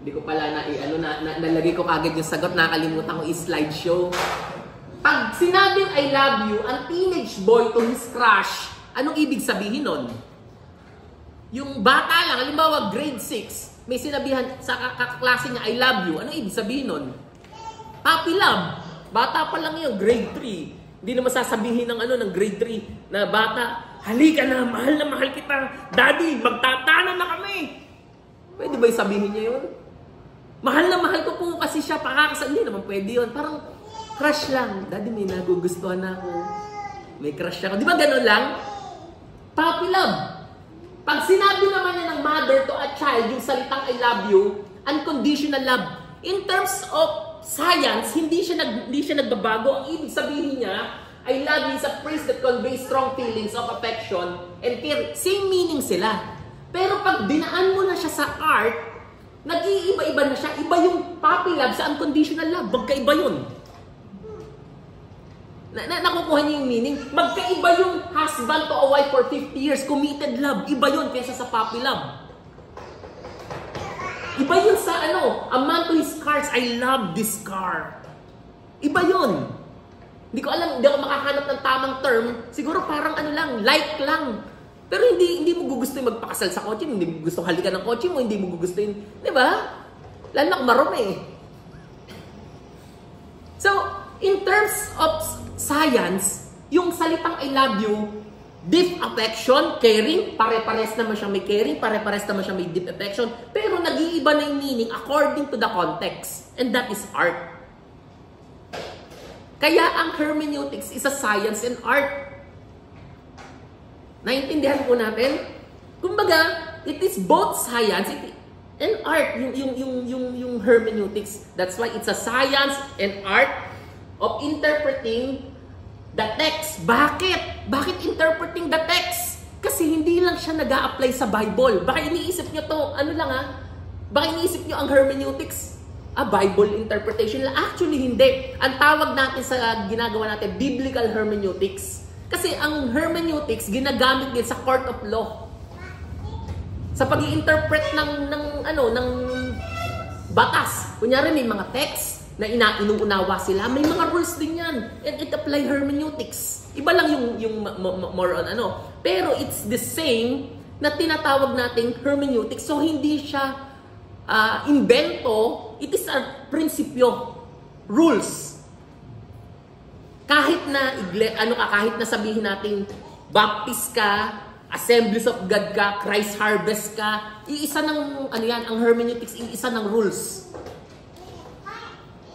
Hindi ko pala nalagay ko kagad yung sagot, nakalimutan ko i-slideshow. Pag sinabing I love you, ang teenage boy to his crush, anong ibig sabihin nun? Yung bata lang, halimbawa grade 6, may sinabihan sa kaklase niya, I love you, anong ibig sabihin nun? Puppy love. Bata pa lang yun, grade 3. Hindi naman sasabihin ng grade 3 na bata, halika na mahal kita. Daddy, magtatanan na kami. Pwede ba sabihin niya yun? Mahal na mahal ko po kasi siya, pakakasal. Hindi naman pwede yun. Parang crush lang. Daddy, may nagugustuhan na ako. May crush ako. Di ba ganun lang? Puppy love. Pag sinabi naman niya ng mother to a child, yung salitang I love you, unconditional love. In terms of science, hindi siya nagbabago. Ang ibig sabihin niya, I love you is a phrase that conveys strong feelings of affection and care. Same meaning sila. Pero pag dinaan mo na siya sa art, nag-iiba-iba na siya. Iba yung puppy love sa unconditional love. Magkaiba yun. Nakukuha niyo yung meaning? Magkaiba yung husband to a wife for 50 years, committed love. Iba yun kaysa sa puppy love. Iba yun sa a man to his cars, I love this car. Iba yun. Hindi ko alam, hindi ako makahanap ng tamang term. Siguro parang like lang. Pero hindi mo gugustuhin magpakasal sa kotse mo, hindi mo gusto halikan ng kotse mo, hindi mo gugustuhin, di ba? Lalo na marumi. So, in terms of science, yung salitang I love you, deep affection, caring, pare-pares naman siya may caring, pare-pares naman siya may deep affection, pero nag-iiba na yung meaning according to the context. And that is art. Kaya ang hermeneutics is a science and art. Naintindihan po natin? Kumbaga, it is both science and art, yung hermeneutics. That's why it's a science and art of interpreting the text. Bakit? Bakit interpreting the text? Kasi hindi lang siya nag-a-apply sa Bible. Baka iniisip nyo to, baka iniisip nyo ang hermeneutics, Bible interpretation. Actually, hindi. Ang tawag natin sa ginagawa natin, biblical hermeneutics. Kasi ang hermeneutics, ginagamit din sa court of law. Sa pag-i-interpret ng batas. Kunyari, may mga text na inuunawa sila. May mga rules din yan. And it apply hermeneutics. Iba lang yung more on Pero it's the same na tinatawag nating hermeneutics. So, hindi siya invento. It is a prinsipyo. Rules. Kahit na kahit na sabihin natin Baptist ka, Assemblies of God ka, Christ Harvest ka, iisa ng ang hermeneutics, iisa ng rules.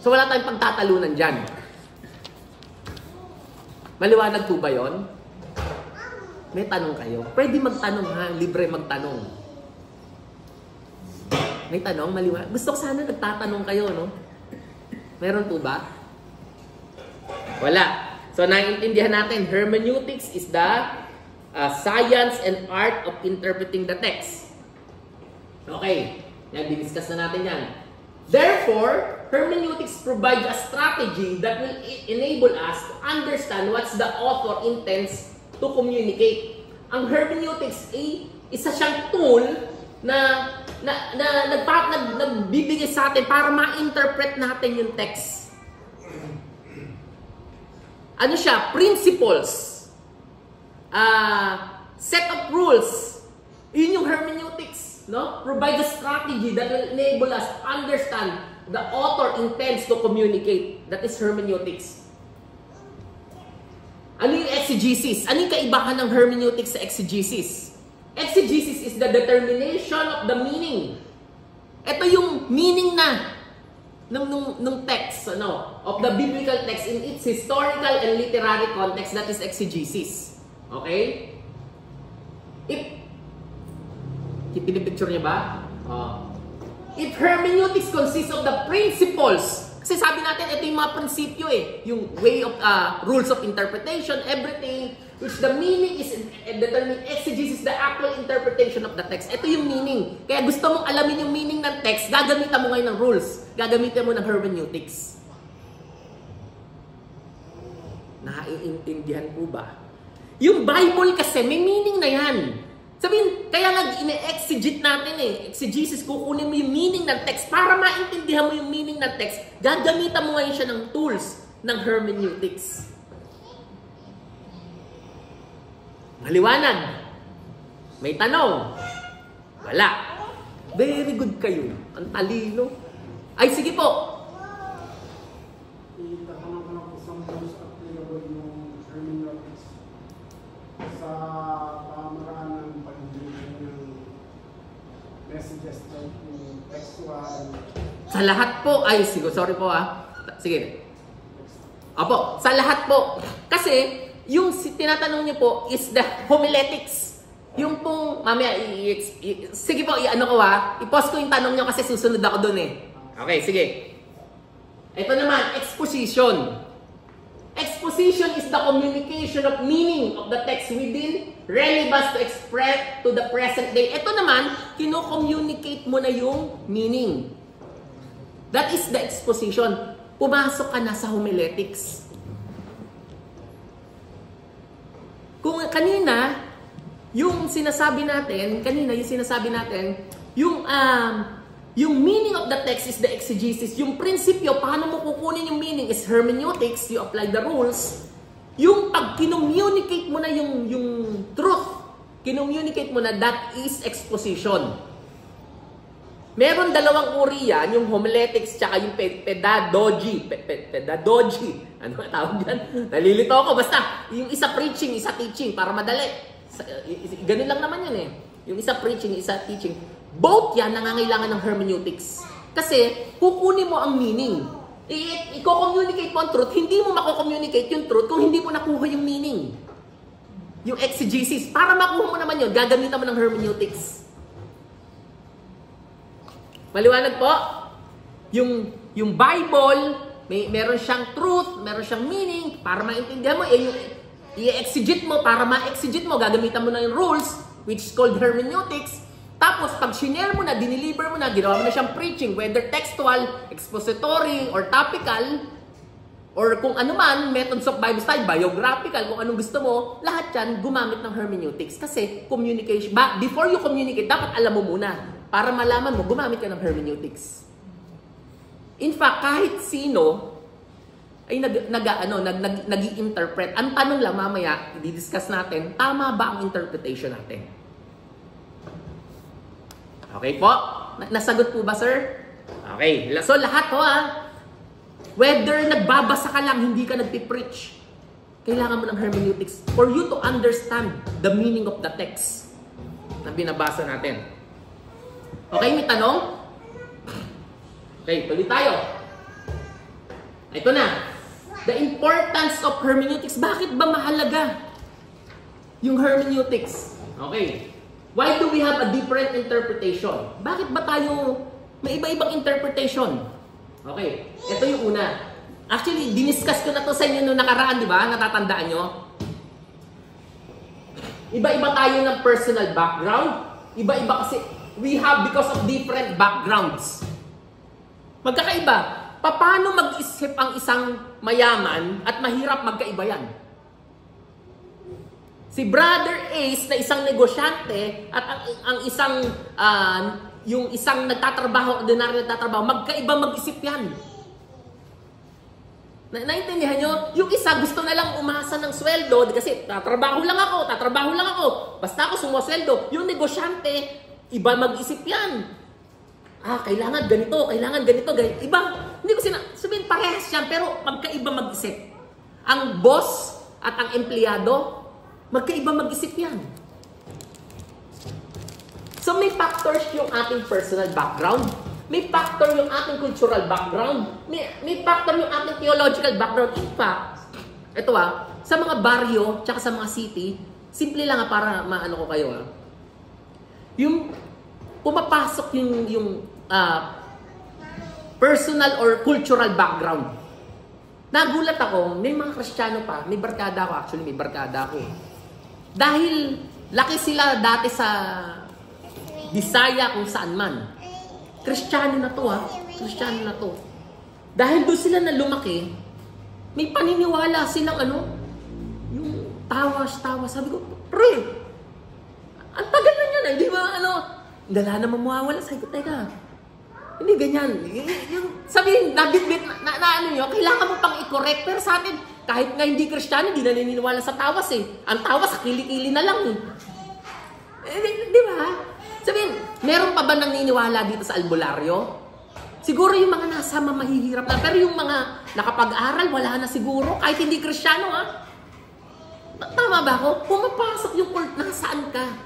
So wala tayong pagtatalunan diyan. Maliwanag po ba 'yon? May tanong kayo. Pwede magtanong ha, libre magtanong. May tanong, maliwanag. Gusto ko sana nagtatanong kayo, no? Meron po ba? Wala. So, naiintindihan natin, hermeneutics is the science and art of interpreting the text. Okay. Yan, diniscuss na natin yan. Therefore, hermeneutics provides a strategy that will enable us to understand what's the author intends to communicate. Ang hermeneutics isa siyang tool na nagbibigay sa atin para ma-interpret natin yung text. Ano siya? Principles. Set of rules. Yun yung hermeneutics. No? Provide a strategy that will enable us to understand the author intends to communicate. That is hermeneutics. Ano yung exegesis? Ano yung kaibahan ng hermeneutics sa exegesis? Exegesis is the determination of the meaning. Ito yung meaning na ng text, of the biblical text in its historical and literary context, that is exegesis. Okay? Pinipicture niya ba? If hermeneutics consists of the principles, kasi sabi natin, ito yung mga prinsipyo yung way of, rules of interpretation, everything, which the meaning is determined. Exegesis is the actual interpretation of the text. Ito yung meaning. Kaya gusto mong alamin yung meaning ng text, gagamitan mo ngayon ng rules. Gagamitan mo ng hermeneutics. Naiintindihan po ba? Yung Bible kasi, may meaning na yan. Sabihin, kaya nga ine-exegete natin exegesis, kukunin mo yung meaning ng text para maintindihan mo yung meaning ng text. Gagamitan mo ngayon siya ng tools ng hermeneutics. Maliwanag. May tanong? Wala. Very good kayo. Ang talino. Ay, sige po. Itatanong ko lang po sa most applicable yung hermeneutics sa pamaraan ng pag-deliver ng messages like yung textual. Sa lahat po, ay, sorry po Sige. Opo, sa lahat po. Kasi, yung tinatanong niyo po is the homiletics. Yung pong, mamaya, sige po, i-ano ko i-post ko yung tanong niyo kasi susunod ako dun Okay, sige. Ito naman, exposition. Exposition is the communication of meaning of the text within relevance to express to the present day. Ito naman, kino-communicate mo na yung meaning. That is the exposition. Pumasok ka na sa homiletics. Kung kanina, yung sinasabi natin, yung meaning of the text is the exegesis. Yung prinsipyo, paano mo kukunin yung meaning is hermeneutics, you apply the rules. Yung pag kinommunicate mo na yung truth, kinommunicate mo na, that is exposition. Meron dalawang uri yan, yung homiletics tsaka yung pedagogy. Pedagogy. Ano ang tawag dyan? Nalilito ako. Basta, yung isa preaching, isa teaching, para madali. Ganun lang naman yan Yung isa preaching, isa teaching. Both yan nangangailangan ng hermeneutics. Kasi, kukunin mo ang meaning. I-communicate mo ang truth. Hindi mo mako-communicate yung truth kung hindi mo nakuha yung meaning. Yung exegesis. Para makuha mo naman yun, gagamitan mo ng hermeneutics. Maliwanag po? Yung Bible, meron siyang truth, meron siyang meaning, para maintindihan mo, yung i-exegete mo, para ma-exegete mo, gagamitan mo na yung rules, which is called hermeneutics. Tapos, pag shinare mo na, dineliver mo na, ginawa mo na siyang preaching, whether textual, expository, or topical, or kung ano man, methods of Bible study, biographical, kung anong gusto mo, lahat yan, gumamit ng hermeneutics. Kasi, communication, before you communicate, dapat alam mo muna. Para malaman mo, gumamit ka ng hermeneutics. In fact, kahit sino ay nag-i-interpret. Ang tanong lang mamaya, i-discuss natin, tama ba ang interpretation natin? Okay po? Nasagot po ba, sir? Okay. So, lahat po whether nagbabasa ka lang, hindi ka nagpipreach, kailangan mo ng hermeneutics for you to understand the meaning of the text na binabasa natin. Okay, may tanong? Okay, tuloy tayo. Ito na. The importance of hermeneutics. Bakit ba mahalaga yung hermeneutics? Okay. Why do we have a different interpretation? Bakit ba tayo may iba-ibang interpretation? Okay. Ito yung una. Actually, diniscuss ko na to sa inyo noong nakaraan, di ba? Natatandaan nyo? Iba-iba tayo ng personal background. Iba-iba kasi we have because of different backgrounds. Magkakaiba. Paano mag-isip ang isang mayaman at mahirap magkaiba yan? Si Brother Ace na isang negosyante at ang isang yung isang nagtatrabaho, ordinaryo nagtatrabaho, magkaiba mag-isip yan. Naintindihan nyo? Yung isa gusto na lang umasa ng sweldo kasi tatrabaho lang ako. Basta ako sumusweldo. Yung negosyante, iba mag-isip yan. Kailangan ganito. Iba. Hindi ko sabihin parehas yan, pero magkaiba mag-isip. Ang boss at ang empleyado, magkaiba mag-isip yan. So may factors yung ating personal background. May factor yung ating cultural background. May factor yung ating theological background. In fact, ito sa mga baryo, tsaka sa mga city, simple lang para maano ko kayo yung pumapasok yung personal or cultural background. Nagulat ako, may mga Kristiyano pa, may barkada ako. Dahil laki sila dati sa Bisaya kung saan man. Kristiyano na to. Dahil doon sila na lumaki, may paniniwala silang yung tawas. Sabi ko, pre, Ang tagal na yan, hindi ba dala naman mawawala. Sabi ko, teka, hindi ganyan. Yung sabihin, nabitbit, na ano nyo, kailangan mo pang i-correct. Pero sa atin, kahit nga hindi Kristiyano, hindi na naniniwala sa tawas eh. Ang tawas, kilikili na lang eh. Di ba? Sabihin, meron pa ba naniniwala dito sa albularyo? Siguro yung mga nasa mahihirap na. Pero yung mga nakapag-aral, wala na siguro. Kahit hindi Kristiyano ha. Tama ba ako? Pumapasok yung cult, nasaan ka?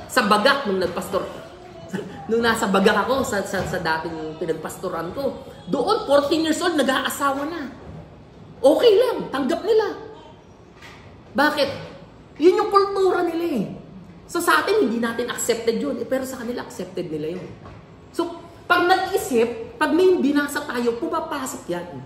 Sa Bagak, nung nagpastor. Nung nasa Bagak ako, sa dating pinagpastoran ko. Doon, 14 years old, nag-aasawa na. Okay lang, tanggap nila. Bakit? Yun yung kultura nila eh. So sa atin, hindi natin accepted yun. Pero sa kanila, accepted nila yun. So, pag nag-isip, pag may binasa tayo, pumapasok yan.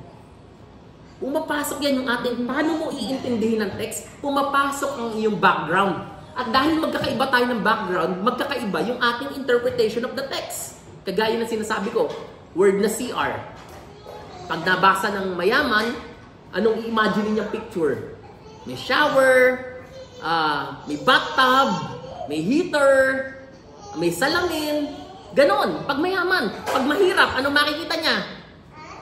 Pumapasok yan yung ating, paano mo iintindihin ng text? Pumapasok ang iyong background. At dahil magkakaiba tayo ng background, magkakaiba yung ating interpretation of the text. Kagaya na sinasabi ko, word na CR. Pag nabasa ng mayaman, anong i-imagine niyang picture? May shower, may bathtub, may heater, may salamin, ganon. Pag mayaman, pag mahirap, anong makikita niya?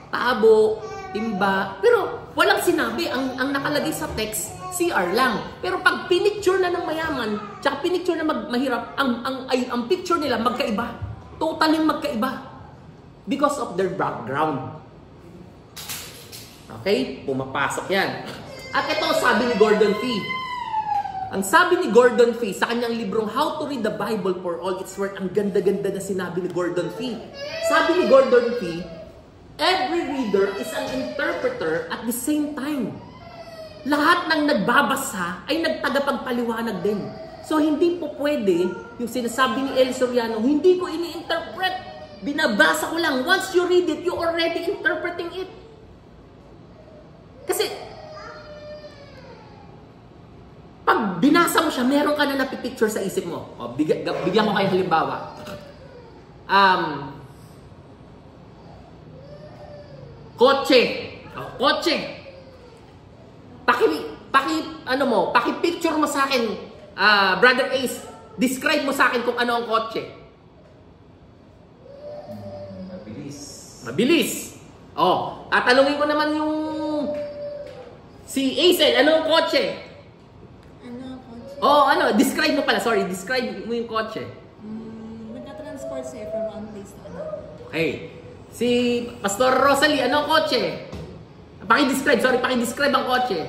Tabo, timba. Pero walang sinabi, ang nakalagay sa text, CR lang. Pero pag pinicture na ng mayaman, tsaka pinicture na mahirap, ang picture nila magkaiba. Totally magkaiba. Because of their background. Okay? Pumapasok yan. At ito sabi ni Gordon Fee. Ang sabi ni Gordon Fee sa kanyang librong How to Read the Bible for All Its Worth, ang ganda-ganda na sinabi ni Gordon Fee. Sabi ni Gordon Fee, every reader is an interpreter at the same time. Lahat ng nagbabasa ay nagtagapagpaliwanag din. So hindi po pwede yung sinasabi ni El Soriano, hindi ko ini-interpret. Binabasa ko lang. Once you read it, you already interpreting it. Kasi pag binasa mo siya, meron ka na napipicture sa isip mo. O, bigyan ko kayo halimbawa. Kotse. Kotse. Paki-picture mo sa akin, Brother Ace, describe mo sa akin kung ano ang kotse. Mabilis. Oh, tatanungin ko naman yung si Ace, ano ang kotse? Describe mo pala. Sorry, describe mo yung kotse. Nagka-transport siya from one place to another. Okay. Si Pastor Rosalie, ano ang kotse? Paki-describe ang kotse.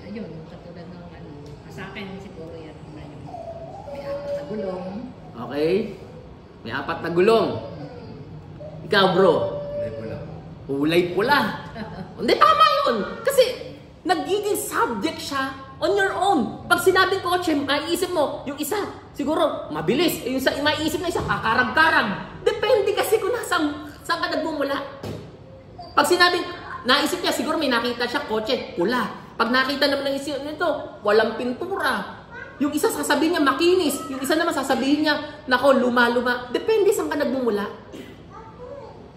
Ayun, katulad ng sa akin siguro yan yung may apat na gulong. Okay. May 4 na gulong. Ikaw, bro? Kulay pula. Hindi, tama yun. Kasi nagiging subject siya on your own. Pag sinabing kotse, maiisip mo, yung isa, siguro, mabilis. Yung isa, maiisip na isa, kakarag-karag. Depende kasi kung saan ka nagmumula. Pag sinabing, naisip niya, siguro may nakita siya, kotse, pula. Pag nakita naman ng isip nito, walang pintura. Yung isa sasabihin niya, makinis. Yung isa naman sasabihin niya, nako, luma-luma. Depende saan ka nagmumula.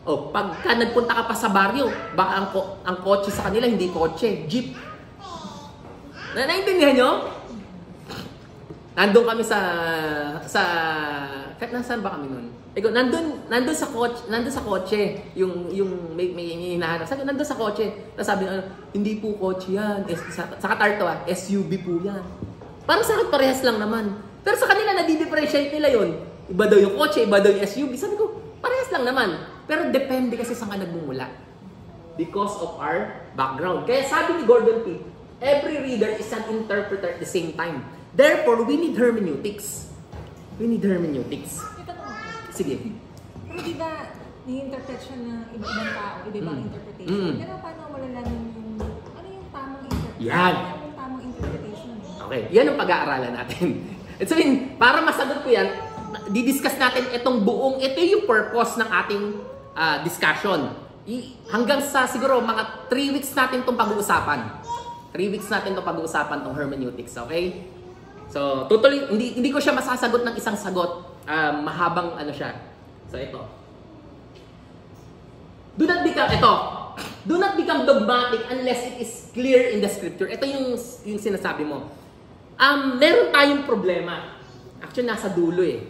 O, pagka nagpunta ka pa sa baryo, baka ang kotse sa kanila, hindi kotse, jeep. Naintindihan nyo? Nandun kami nasaan ba kami nun? Nandun sa kotse, yung may hinahanap. Sabi, nandun sa kotse. Tapos sabi, hindi po kotse yan. Sa Katarto, SUV po yan. Parang sa akin, parehas lang naman. Pero sa kanila, nadi-differentiate nila yun. Iba daw yung kotse, iba daw yung SUV. Sabi ko, parehas lang naman. Pero depende kasi saan ka nagmumula. Because of our background. Kaya sabi ni Gordon Fee, every reader is an interpreter at the same time. Therefore, we need hermeneutics. We need hermeneutics. Sige. Pero di ba, ni-interpret siya ng ibang tao, iba-ibang interpretation. Pero paano malalaman yung, ano yung tamang interpretation? Yan. Ano yung tamang interpretation? Okay, yan ang pag-aaralan natin. So, para masagot ko yan, didiscuss natin ito yung purpose ng ating discussion. Hanggang sa siguro mga 3 weeks natin itong pag-uusapan. 3 weeks natin itong pag-uusapan itong hermeneutics, okay? So, totally, hindi ko siya masasagot ng isang sagot. Mahabang ano siya. So, ito. Do not become dogmatic unless it is clear in the scripture. Ito yung sinasabi mo. Meron tayong problema. Actually, nasa dulo eh.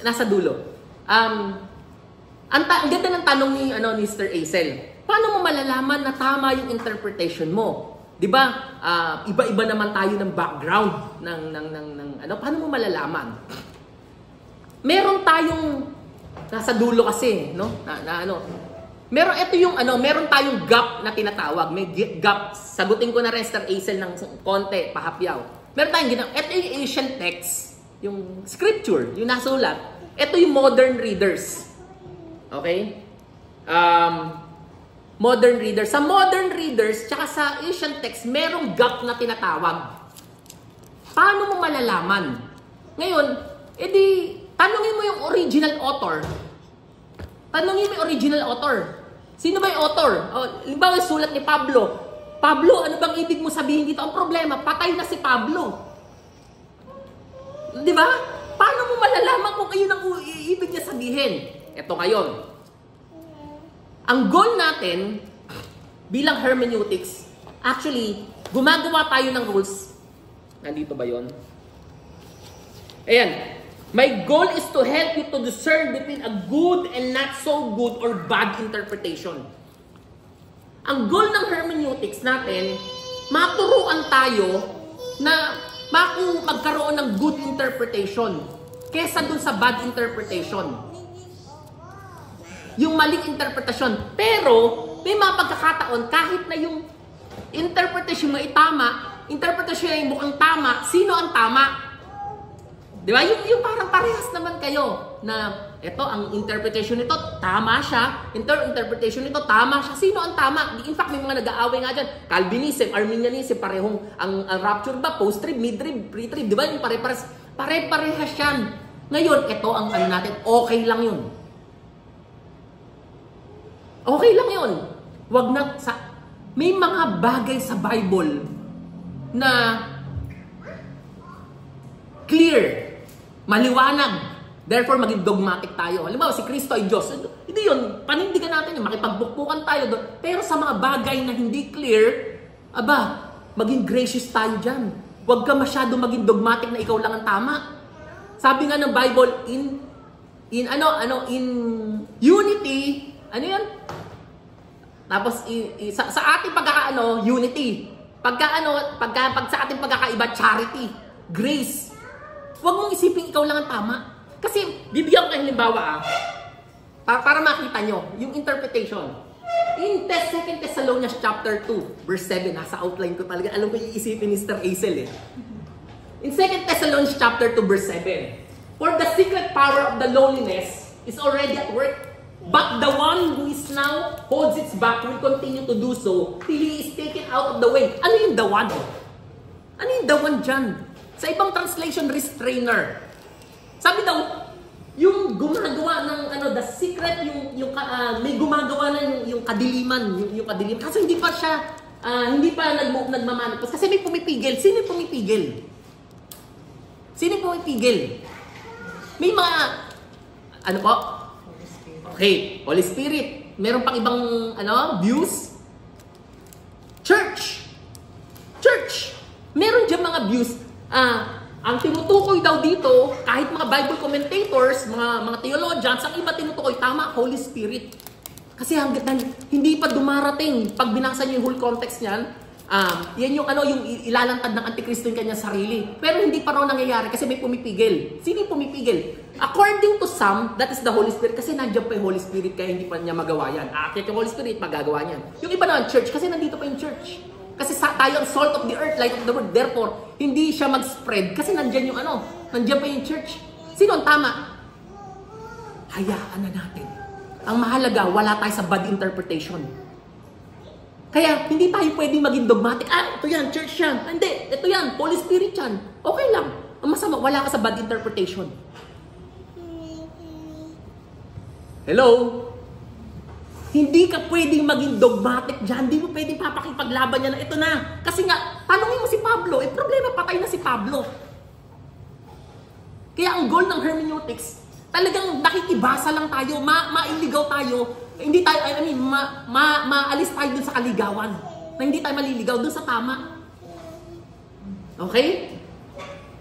Nasa dulo. Ang ganda ng tanong ni Mr. Azel. Paano mo malalaman na tama yung interpretation mo? 'Di ba? Iba-iba naman tayo ng background ng paano mo malalaman? Meron tayong nasa dulo kasi, no? Meron tayong gap na tinatawag. May gap. Sagutin ko na Mr. Azel ng konti, pahapyaw. Meron tayong ito yung ancient text, yung scripture, yung nasulat. Ito yung modern readers. Okay? Modern readers. Sa modern readers, tsaka sa ancient text, merong gap na tinatawag. Paano mo malalaman? Ngayon, tanungin mo yung original author. Tanungin mo yung original author. Sino ba yung author? Halimbawa, yung sulat ni Pablo. Pablo, ano bang ibig mo sabihin dito? Ang problema, patay na si Pablo. Di ba? Paano mo malalaman kung ayun ang ibig niya sabihin? Ito ngayon. Ang goal natin bilang hermeneutics, actually, gumagawa tayo ng rules. Nandito ba yon? Ayan. My goal is to help you to discern between a good and not so good or bad interpretation. Ang goal ng hermeneutics natin, maturuan tayo na magkaroon ng good interpretation kesa dun sa bad interpretation. Yung maling interpretasyon. Pero, may mga pagkakataon, kahit na yung interpretation mo ay tama, interpretation ay mukhang tama, sino ang tama? Di ba? Yung parang parehas naman kayo na ito, ang interpretation nito, tama siya. Interpretation nito, tama siya. Sino ang tama? In fact, may mga nag-aaway nga dyan. Calvinism, Arminianism, parehong ang rapture ba? Post-trib, mid-trib, pre-trib. Di ba? Yung pare-parehas yan. Ngayon, ito ang natin, okay lang yun. Okay lang yun. Wag na may mga bagay sa Bible na clear, maliwanag. Therefore, maging dogmatic tayo. Halimbawa, si Kristo ay Diyos. Hindi yun. Panindigan natin yun. Makipagbukbukan tayo doon. Pero sa mga bagay na hindi clear, maging gracious tayo dyan. Huwag ka masyado maging dogmatic na ikaw lang ang tama. Sabi nga ng Bible, in unity, ano yan? Tapos sa ating unity. Pag sa ating pagkakaiba, charity, grace. Huwag mong isipin ikaw lang ang tama. Kasi bibigyan ko kayo halimbawa para makita nyo yung interpretation. In 2 Thessalonians chapter 2, verse 7, nasa outline ko talaga. Alam ko iisipin ni Mr. Azel eh. In 2 Thessalonians chapter 2, verse 7, for the secret power of the lowliness is already at work. But the one who is now holds its back will continue to do so till he is taken out of the way. Ano yung the one? Ano yung the one dyan? Sa ibang translation, restrainer. Sabi daw, yung gumagawa ng the secret, may gumagawa na yung kadiliman, yung kadiliman. Kasi hindi pa siya, hindi pa nagmamanifest. Kasi may pumipigil. Sino yung pumipigil? Sino yung pumipigil? May mga, Okay, Holy Spirit. Meron pang ibang views? Church. Meron dyan mga views. Ang tinutukoy daw dito, kahit mga Bible commentators, mga theologians, ang iba tinutukoy, tama, Holy Spirit. Kasi hanggat hindi pa dumarating, pag binasa niyo yung whole context niyan, yan yung ilalantad ng Antikristo yung kanyang sarili. Pero hindi pa raw nangyayari kasi may pumipigil. Sino yung pumipigil? According to some, that is the Holy Spirit. Kasi nandiyan pa yung Holy Spirit kaya hindi pa niya magawa yan. Aakyat yung Holy Spirit, magagawa niyan. Yung iba naman, church, kasi nandito pa yung church. Kasi tayo ang salt of the earth, light of the world. Therefore, hindi siya mag-spread kasi nandiyan yung nandiyan pa yung church. Sino ang tama? Hayaan na natin. Ang mahalaga, wala tayo sa bad interpretation. Kaya, hindi tayo pwedeng maging dogmatic. Ito yan, church yan. Hindi, ito yan, Holy Spirit yan. Okay lang. Ang masama, wala ka sa bad interpretation. Hello? Hindi ka pwedeng maging dogmatic dyan. Hindi mo pwedeng papakipaglaban niya na ito na. Kasi nga, tanongin mo si Pablo. Problema, patay na si Pablo. Kaya ang goal ng hermeneutics, talagang nakikibasa lang tayo, mailigaw tayo. Hindi tayo, maalis tayo dun sa kaligawan. Na hindi tayo maliligaw dun sa tama. Okay?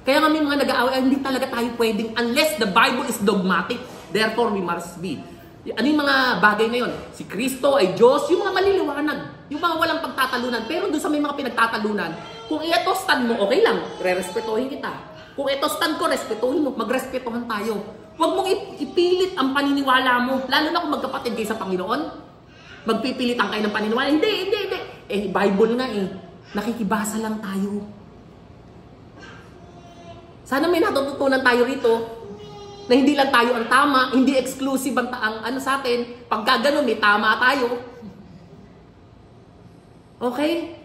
Kaya nga may mga nag-aaway, hindi talaga tayo pwedeng unless the Bible is dogmatic. Therefore, we must be. Ano yung mga bagay na yun? Si Kristo ay Diyos, yung mga maliliwanag. Yung mga walang pagtatalunan. Pero doon sa may mga pinagtatalunan, kung ito stand mo, okay lang. Re-respetuhin kita. Kung ito stand ko, respetuhin mo. Magrespetuhan tayo. Huwag mong ipilit ang paniniwala mo. Lalo na kung magkapatid kayo sa Panginoon. Magpipilitan kayo ng paniniwala. Hindi. Bible nga eh. Nakikibasa lang tayo. Sana may natututunan tayo rito na hindi lang tayo ang tama, hindi exclusive ang ano sa atin. Pagka ganun, may tama tayo. Okay?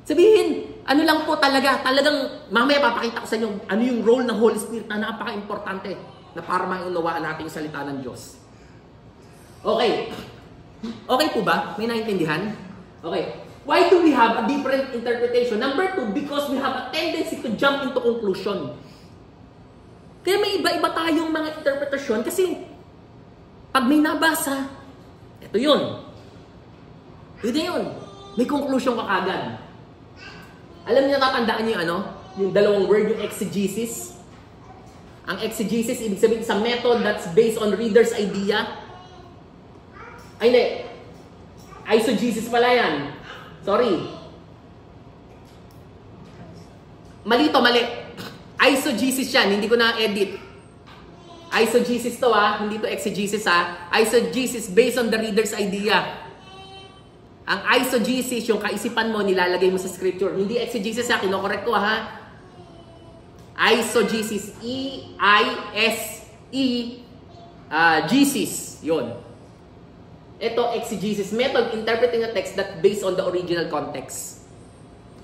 Sabihin, ano lang po talagang mamaya papakita ko sa inyo ano yung role ng Holy Spirit na napaka-importante na para maunawaan natin yung salita ng Diyos. Okay. Okay po ba? May naintindihan? Okay. Why do we have a different interpretation? Number 2, because we have a tendency to jump into conclusion. Kaya may iba-iba tayong mga interpretasyon kasi pag may nabasa, ito yun. Yun. May conclusion ka agad. Alam niyo, natatandaan niyo yung dalawang word, yung exegesis. Ang exegesis, ibig sabihin sa method that's based on reader's idea. Ay, hindi. Eisegesis pala yan. Sorry. Mali. Eisegesis yan, hindi ko na-edit. Eisegesis to hindi to exegesis Eisegesis based on the reader's idea. Ang eisegesis, yung kaisipan mo, nilalagay mo sa scripture. Hindi exegesis kinokorek ko Eisegesis, E-I-S-E-Jesus. Yun. Ito, exegesis, method interpreting a text that based on the original context.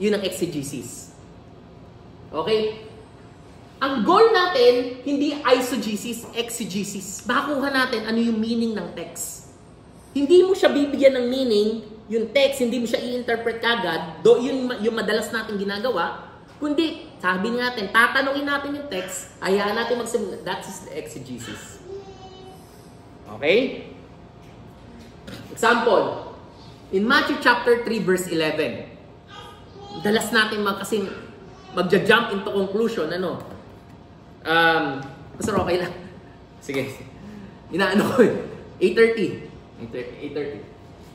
Yun ang exegesis. Okay? Ang goal natin, hindi eisegesis, exegesis. Makakuha natin ano yung meaning ng text. Hindi mo siya bibigyan ng meaning, yung text, hindi mo siya i-interpret kagad, yung madalas natin ginagawa, kundi, sabi natin, tatanungin natin yung text, hayaan natin magsimula. That's the exegesis. Okay? Example, in Matthew chapter 3 verse 11, dalas natin kasi magja-jump into conclusion, Pastor, okay lang. Sige. Inaano ko 8:30.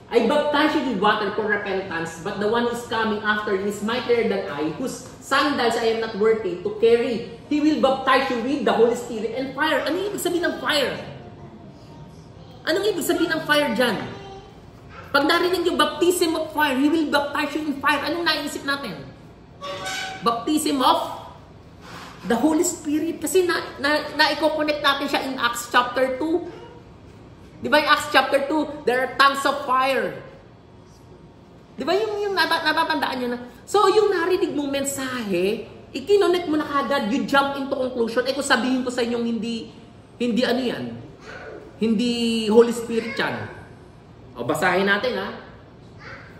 I baptize you with water for repentance, but the one who is coming after is mightier than I, whose sandals I am not worthy to carry. He will baptize you with the Holy Spirit and fire. Ano ibig sabihin ng fire? Anong ibig sabihin ng fire dyan? Pag narinig yung baptism of fire, He will baptize you in fire. Anong naisip natin? Baptism of the Holy Spirit. Kasi na-i-connect natin siya in Acts chapter 2. Di ba in Acts chapter 2, there are tongues of fire. Di ba yung natatandaan nyo na? So yung narinig mong mensahe, i-connect mo na kagad, you jump into conclusion. Kung sabihin ko sa inyong hindi ano yan, hindi Holy Spirit yan. O basahin natin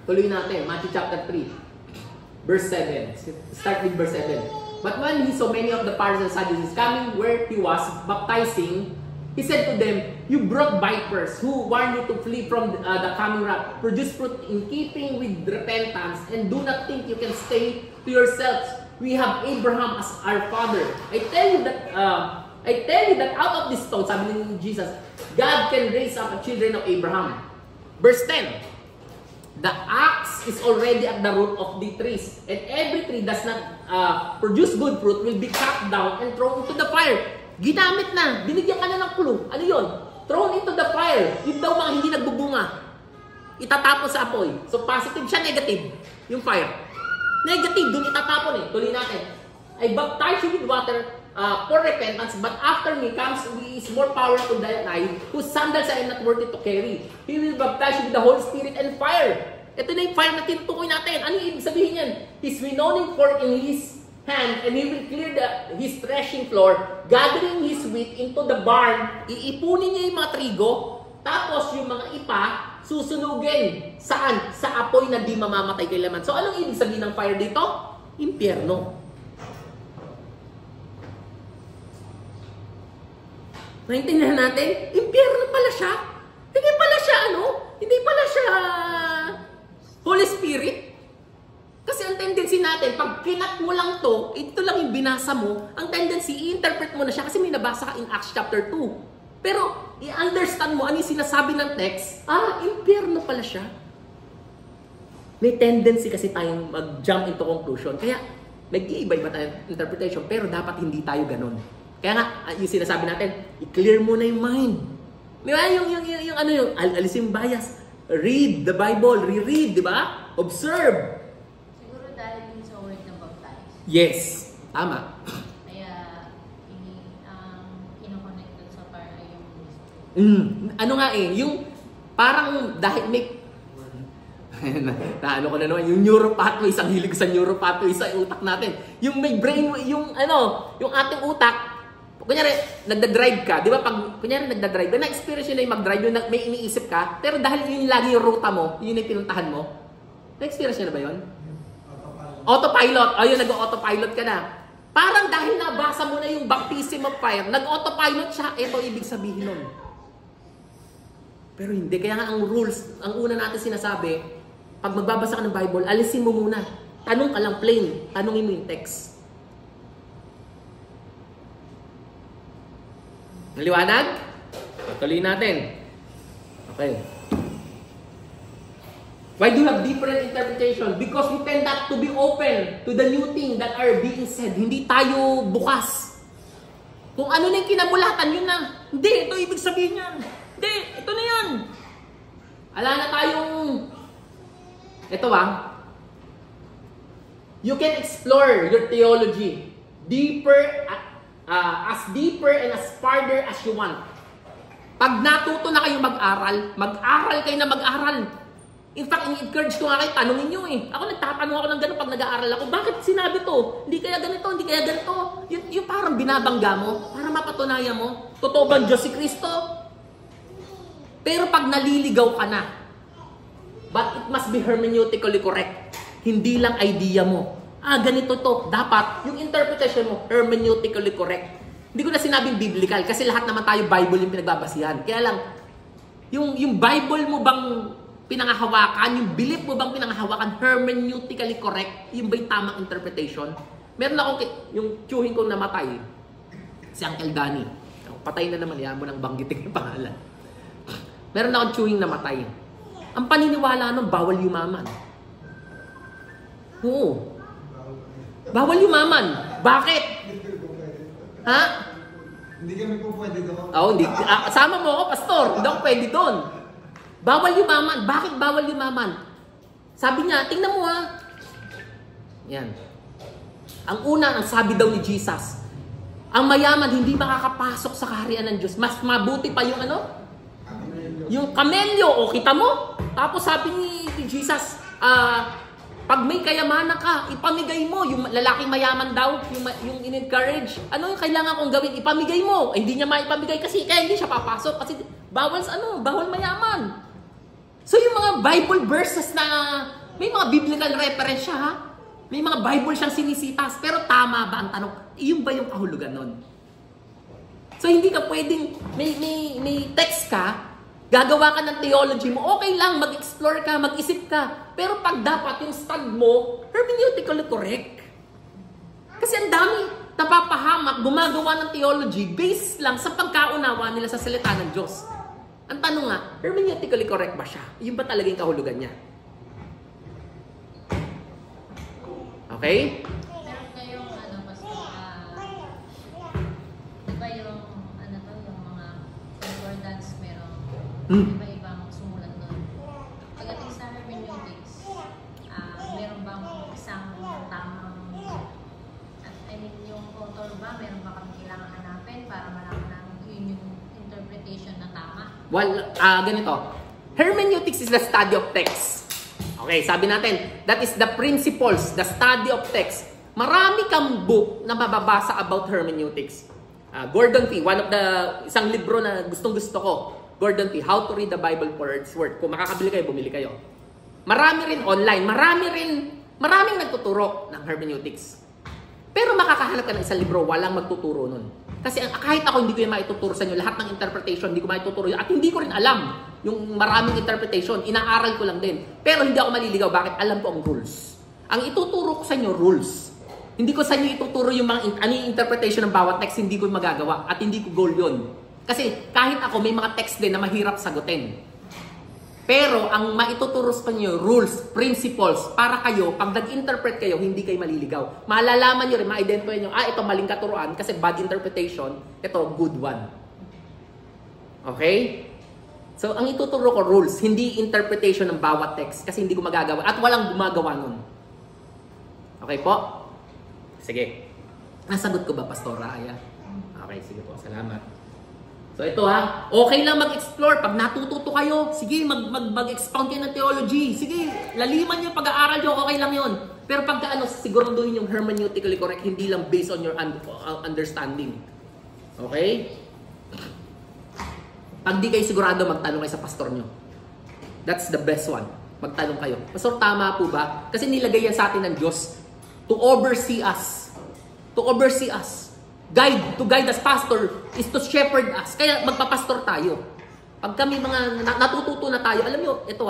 Tuloy natin, Matthew chapter 3, verse 7. Start with verse 7. But when he saw many of the Pharisees and Sadducees coming where he was baptizing, he said to them, "You brought vipers, who warned you to flee from the coming wrath. Produce fruit in keeping with repentance, and do not think you can stay to yourselves. We have Abraham as our father. I tell you that out of this stone," sabi ni Jesus, "God can raise up children of Abraham." Verse 10. "The axe is already at the root of the trees, and every tree does not produce good fruit will be cut down and thrown into the fire." Ginamit na, binigyan ka na ng clue. Ano yun? Thrown into the fire. Yung daw mga hindi nagbubunga, itatapon sa apoy. So positive siya, negative. Yung fire. Negative, dun itatapon Tuloy natin. "I baptize you with water for repentance, but after me comes who is more powerful than I, whose sandals I am not worthy to carry. He will baptize you with the Holy Spirit and fire." Ito na yung fire na tinutukoy natin. Ano yung ibig sabihin yan? His winnowing fork in his hand, and he will clear his threshing floor, gathering his wheat into the barn. Iipunin niya yung mga trigo, tapos yung mga ipa, susunugin. Saan? Sa apoy na di mamamatay kailanman. So anong ibig sabihin ng fire dito? Impyerno. Naintindihan natin? Impyerno pala siya. Hindi pala siya Hindi pala siya Holy Spirit. Kasi ang tendency natin, pag kinat mo lang ito lang yung binasa binabasa mo, ang tendency, i-interpret mo na siya kasi may nabasa ka in Acts chapter 2. Pero, i-understand mo ano yung sinasabi ng text, impyerno pala siya. May tendency kasi tayong mag-jump into conclusion. Kaya, nag-iiba-iba tayong interpretation, pero dapat hindi tayo ganun. Kaya nga, yung sinasabi natin, i-clear mo na yung mind. Di ba? Yung alisin bias. Read the Bible, reread, di ba? Observe. Siguro dahil din sa word ng baptize. Yes, tama. Kaya, kinoconnect dun sa para yung Ano nga yung parang dahil may ano ko na naman, yung neuropathways, ang hilig sa neuropathways sa utak natin. Yung may brain, yung ating utak, kunyari, nagda-drive ka, di ba? Pag, kunyari, nagda-drive ka, na-experience yun na yung mag-drive, yung may iniisip ka, pero dahil yun lagi yung ruta mo, yun yung pinuntahan mo, na-experience nyo na ba yun? Autopilot. Ayun, nag-autopilot ka na. Parang dahil nabasa mo na yung baptism of fire, nag-autopilot siya, ito ibig sabihin nun. Pero hindi. Kaya nga ang rules, ang una natin sinasabi, pag magbabasa ka ng Bible, alisin mo muna. Tanong ka lang plain. Tanongin mo yung text. Naliwanag? Tuloy natin. Okay. Why do you have different interpretation? Because we tend not to be open to the new thing that are being said. Hindi tayo bukas. Kung ano na yung kinabulatan, yun na. Hindi, ito ibig sabihin yan. Hindi, ito na yan. Ala na tayong... Ito you can explore your theology deeper, as deeper and as farther as you want. Pag natuto na kayo mag-aral kayo na mag-aral. In fact, in-encourage ko nga kayo, tanongin nyo Ako nagtatanong ako ng gano'n pag nag-aaral ako. Bakit sinabi to? Hindi kaya ganito, hindi kaya ganito. Yung parang binabangga mo, para mapatunayan mo. Totoo ba Diyos si Kristo? Pero pag naliligaw ka na, but it must be hermeneutically correct. Hindi lang idea mo. Ganito to. Dapat, yung interpretation mo, hermeneutically correct. Hindi ko na sinabing biblical kasi lahat naman tayo Bible yung pinagbabasihan. Kaya lang, yung Bible mo bang pinangahawakan, yung belief mo bang pinangahawakan, hermeneutically correct, yung ba yung tamang interpretation? Meron akong, yung tiyuhin kong namatay, si Uncle Danny. Patay na naman, yan mo nang banggitin yung pangalan. Meron akong tiyuhin namatay. Ang paniniwala nun, bawal yumaman. Oo. Bawal yumaman. Bakit? Ha? Hindi kami po pwede doon. Hindi. Sama mo ako, pastor. Hindi ako pwede doon. Bawal yumaman. Bakit bawal yumaman? Sabi niya, tingnan mo Yan. Ang una, ang sabi daw ni Jesus, ang mayaman hindi makakapasok sa kaharian ng Diyos. Mas mabuti pa yung yung kamelyo. Kita mo? Tapos sabi ni Jesus, pag may kayamanan ka, ipamigay mo. Yung lalaking mayaman daw, yung in-encourage. Ano yung kailangan kong gawin? Ipamigay mo. Hindi niya maipamigay kasi kaya hindi siya papasok. Kasi bawal mayaman. So yung mga Bible verses na may mga biblical reference siya, may mga Bible siyang sinisitas. Pero tama ba ang tanong? Iyon ba yung kahulugan nun? So hindi ka pwedeng, may text ka, gagawa ka ng theology mo, okay lang, mag-explore ka, mag-isip ka. Pero pag dapat yung stand mo, hermeneutically correct. Kasi ang dami napapahamak, gumagawa ng theology based lang sa pagkaunawa nila sa salita ng Diyos. Ang tanong nga, hermeneutically correct ba siya? Yun ba talaga yung kahulugan niya? Okay? Meron kayong pastor, di ba yung yung mga concordance meron iba-ibang sumulat doon. Pagdating sa hermeneutics, meron bang isang tamang yung author ba, meron ba kami kailangan hanapin para malaman namin yun yung interpretation na tama? Well, ganito. Hermeneutics is the study of text. Okay, sabi natin, that is the principles, the study of text. Marami kang book na mababasa about hermeneutics. Gordon Fee, isang libro na gustong-gusto ko. Gordon Fee, How to Read the Bible for Its Worth. Kung makakabili kayo, bumili kayo. Marami rin online. Maraming nagtuturo ng hermeneutics. Pero makakahanap ka ng isang libro, walang magtuturo nun. Kasi kahit ako hindi ko yung maituturo sa inyo, lahat ng interpretation, hindi ko maituturo yun. At hindi ko rin alam yung maraming interpretation. Inaaral ko lang din. Pero hindi ako maliligaw. Bakit? Alam ko ang rules. Ang ituturo ko sa inyo, rules. Hindi ko sa inyo ituturo yung mga ano yung interpretation ng bawat text, hindi ko magagawa at hindi ko goal yun. Kasi kahit ako may mga text din na mahirap sagutin. Pero ang maituturo sa inyo, rules, principles, para kayo, pag nag-interpret kayo, hindi kayo maliligaw. Malalaman nyo rin, ma-identify nyo, ito maling katuruan kasi bad interpretation, ito good one. Okay? So, ang ituturo ko, rules, hindi interpretation ng bawat text kasi hindi ko magagawa at walang gumagawa nun. Okay po? Sige. Nasagot ko ba, Pastora Aya? Okay, sige po. Salamat. So ito ha, okay lang mag-explore. Pag natututo kayo, sige, mag-expound kayo ng theology. Sige, laliman yung pag-aaral nyo, okay lang yun. Pero pagka siguraduhin yung hermeneutically correct, hindi lang based on your understanding. Okay? Pag di kayo sigurado, magtanong kayo sa pastor nyo. That's the best one. Magtanong kayo. Pastor, tama po ba? Kasi nilagay yan sa atin ng Diyos to oversee us. To oversee us. To guide us, pastor, is to shepherd us. Kaya magpapastor tayo. Pag kami mga natututo na tayo, alam nyo, ito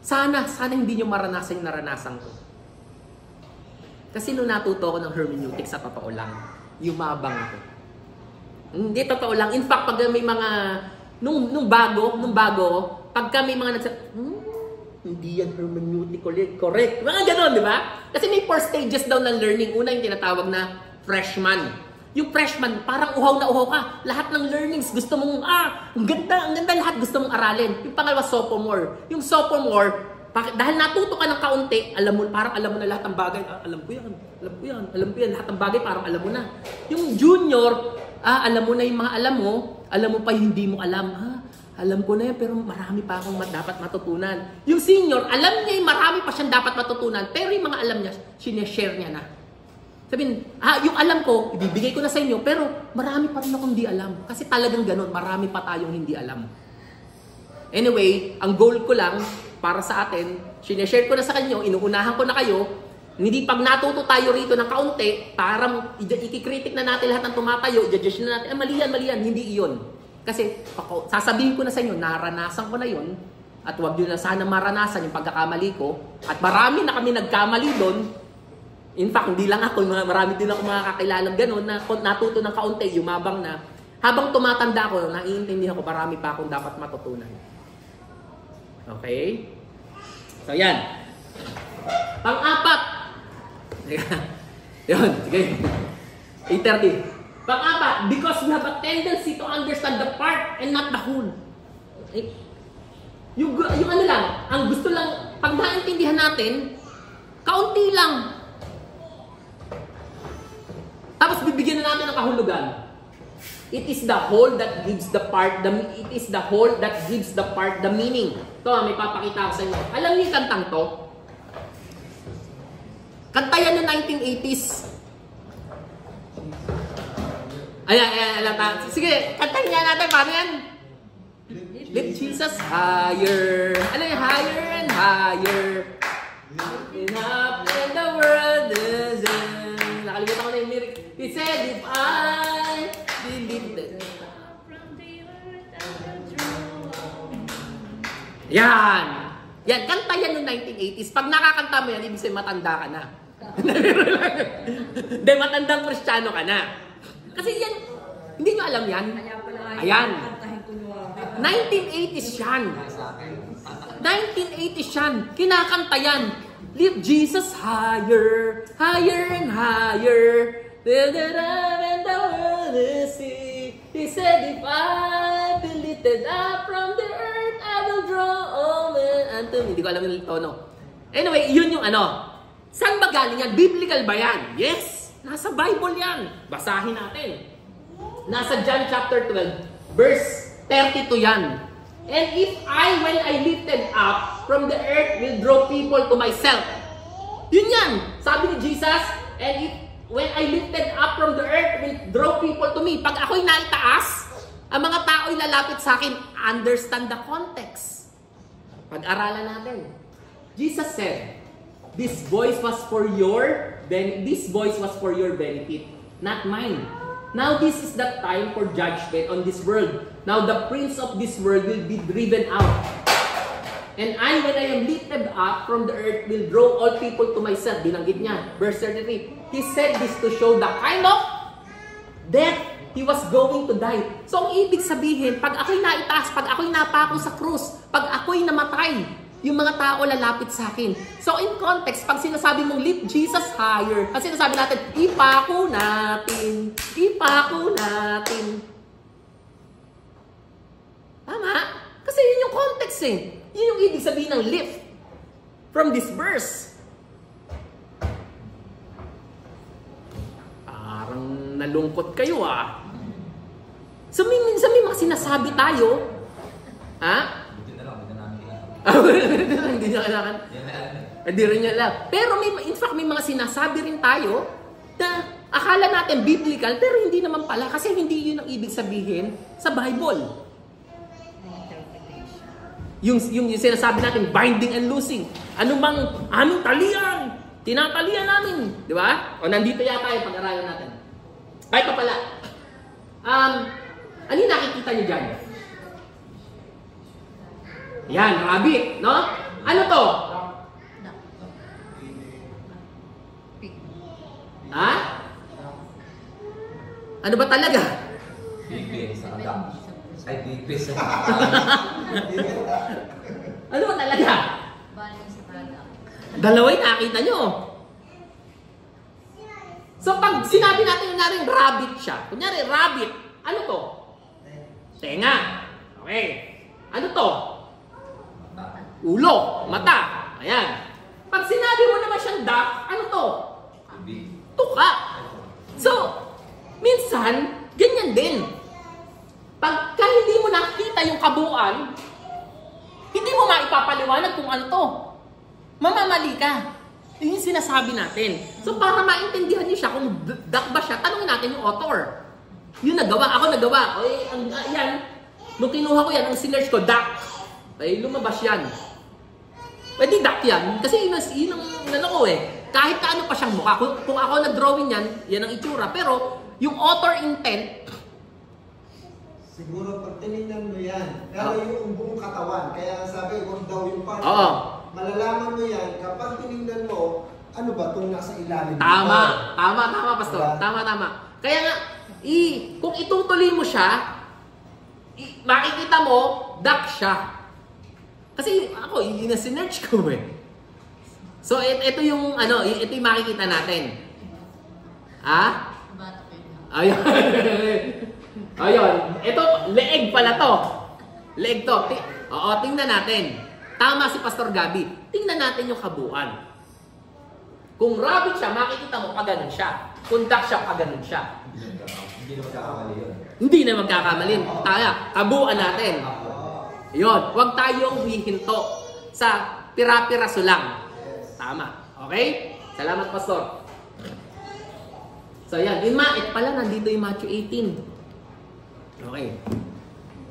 sana hindi nyo maranasan yung naranasan ko. Kasi nung natuto ako ng hermeneutics, sa totoo lang, yumabang ako. Hindi, totoo lang. In fact, pag may mga, nung bago, pag kami mga hindi yan hermeneutically correct. Mga ganon, di ba? Kasi may 4 stages daw ng learning. Una yung tinatawag na freshman. Yung freshman, parang uhaw na uhaw ka. Lahat ng learnings, gusto mong, ang ganda, lahat gusto mong aralin. Yung pangalawa, sophomore. Yung sophomore, dahil natuto ka ng kaunti, parang alam mo na lahat ng bagay. Alam ko yan. Lahat ng bagay, parang alam mo na. Yung junior, alam mo na yung mga alam mo pa yung hindi mo alam. Alam ko na yan, pero marami pa akong dapat matutunan. Yung senior, alam niya yung marami pa siyang dapat matutunan, pero yung mga alam niya, sineshare niya na. Sabihin, yung alam ko, ibibigay ko na sa inyo, pero marami pa rin akong hindi alam. Kasi talagang ganun, marami pa tayong hindi alam. Anyway, ang goal ko lang, para sa atin, sineshare ko na sa kanyo, inuunahan ko na kayo, hindi pag natuto tayo rito ng kaunti, parang ikikritik na natin lahat ng tumatayo, i-judge na natin, mali yan, hindi iyon. Kasi sasabihin ko na sa inyo, naranasan ko na yun, at huwag nyo na sana maranasan yung pagkakamali ko, at marami na kami nagkamali doon. In fact, hindi lang ako, marami din ako mga kakilalang gano'n na natuto ng kaunti, yumabang na. Habang tumatanda ko, naiintindihan ko, marami pa akong dapat matutunan. Okay? So, yan. Pang-apat. Yun, sige. 8:30. Pang-apat, because we have a tendency to understand the part and not the whole. Yung ano lang, ang gusto lang, pag naintindihan natin, kaunti lang. Tapos bibigyan na natin ng kahulugan. It is the whole that gives the part, it is the whole that gives the part the meaning. Ito, may papakita ko sa inyo. Alam niyo yung kantang to? Kanta yan noong 1980s. Ayan. Sige, kantahin nga natin. Paano yan? Lift Jesus higher. Ano yung higher and higher? Lifting up in the world is in. Nakalimutan ko na yung lyric. He said, if I be lifted up from the earth and the throne. Yan, kanta yan noong 1980s. Pag nakakanta mo yan, ibig sabihin matanda ka na. Hindi, matandang Kristiyano ka na. Kasi yan, hindi nyo alam yan. Ayan. 1980s yan. 1980s yan. Kinakanta yan. Lift Jesus higher, higher and higher. And the world is see. He said, if I be lifted up from the earth, I will draw all men unto me. Hindi ko alam yung tono. Anyway, yun yung ano. Saan ba galing yan? Biblical ba yan? Yes. Nasa Bible yan. Basahin natin. Nasa John chapter 12, verse 32 yan. And if when I lifted up from the earth, will draw people to myself. Yun yan. Sabi ni Jesus, and when I lifted up from the earth, will draw people to me. Pag ako'y naitaas, ang mga tao'y lalapit sa akin. Understand the context. Pag-aralan natin. Jesus said, this voice was for your benefit, not mine. Now this is the time for judgment on this world. Now the prince of this world will be driven out. And I, when I am lifted up from the earth, will draw all people to myself. Binanggit niya. Verse 33. He said this to show the kind of death he was going to die. So, ang ibig sabihin, pag ako'y naitaas, pag ako'y napako sa krus, pag ako'y namatay, yung mga tao lalapit sa akin. So, in context, pag sinasabi mong lift Jesus higher, kasi sinasabi natin, ipako natin, ipako natin. Tama? Kasi yun yung context eh. Yun yung ibig sabihin ng lift from this verse. Parang nalungkot kayo ah. So minsan may mga sinasabi tayo. Ha? Buti na lang, hindi na namin Hindi niya kailangan. Hindi rin niya alam. Pero in fact may mga sinasabi rin tayo na akala natin biblical pero hindi naman pala kasi hindi yun ang ibig sabihin sa Bible. Yung sinasabi natin, binding and loosing. Ano mang aming talian, tinatalian namin. Di ba? O nandito yata yung pag-aralan natin. Ay pa pala. Ano yung nakikita niyo dyan? Yan, rabbit, no? Ano to? Ha? Ano ba talaga? Bibi sa agam. Ay, bibi sa Ano ba talaga? Baling sa product. Dalawa yung nakita nyo. So pag sinabi natin na rin rabbit siya, kunyari rabbit, ano to? Tenga. Okay. Ano to? Ulo, mata. Ayan. Pag sinabi mo naman siyang duck, ano to? bibi. Tuka. So, minsan, ganyan din. Pagka hindi mo nakita yung kabuuan, hindi mo maipapaliwanag kung ano to. Mamamali ka. Yun yung sinasabi natin. So, para maintindihan niyo siya, kung duck ba siya, tanungin natin yung author. Yun nagawa. Ako nagawa. Okay, yan. Nung kinuha ko yan, ang sinerge ko, duck. Ay, lumabas yan. Pwede duck yan. Kasi yun ang ano ko eh. Kahit kaano pa siyang mukha. Kung ako nag-drawing yan, yan ang itsura. Pero, yung author intent, siguro pag tinignan mo yan, pero yung buong katawan, kaya sabi, huwag daw yung part. Malalaman mo yan, kapag tinignan mo, ano ba itong nasa ilalim? Tama, pastor. Tama. Kaya nga, kung itutuloy mo siya, makikita mo, duck siya. Kasi ako, yun na sinerge ko eh. So, ito yung, ito yung makikita natin. Batok yun. Ayun. Ayun. Ito, leeg pala to. Leeg to. Oo, tingnan natin. Tama si Pastor Gabi. Tingnan natin yung kabuuan. Kung rabbit siya, makikita mo, paganon siya. Kung duck siya, paganon siya. Hindi na magkakamali yun. Hindi na magkakamali. Taya, kabuuan natin. Yun. Huwag tayong hihinto sa pira-piraso lang. Tama. Okay? Salamat, Pastor. So, yan. Ito pala, nandito yung Matthew 18. Okay.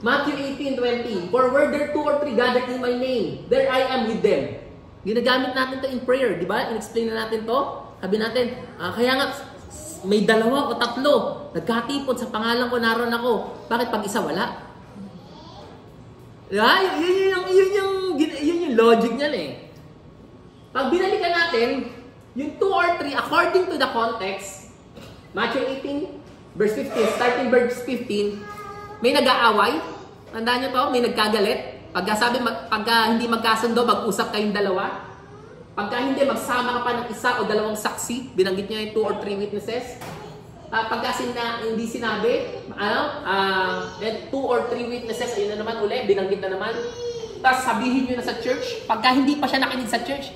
Matthew 18:20. For where there 2 or 3 gathered in my name, there I am with them. Ginagamit natin to in prayer, di ba? In-explain na natin to. Sabi natin, kaya nga, may 2 o 3 nagkatipon sa pangalan ko, naroon ako. Bakit pag isa wala? Diba? Yun yung logic niyan eh. Pag binalikan natin, yung 2 or 3, according to the context, Matthew 18, verse 15, starting verse 15, may nag-aaway. Tandaan nyo to, may nagkagalit. Pagka hindi magkasundo, mag-usap kayong 2. Pagka hindi, magsama ka pa ng 1 o 2 saksi. Binanggit niya yung 2 or 3 witnesses. Pagka hindi sinabi, 2 or 3 witnesses, ayun na naman uli, binanggit na naman. Tapos sabihin nyo na sa church, pagka hindi pa siya nakinig sa church,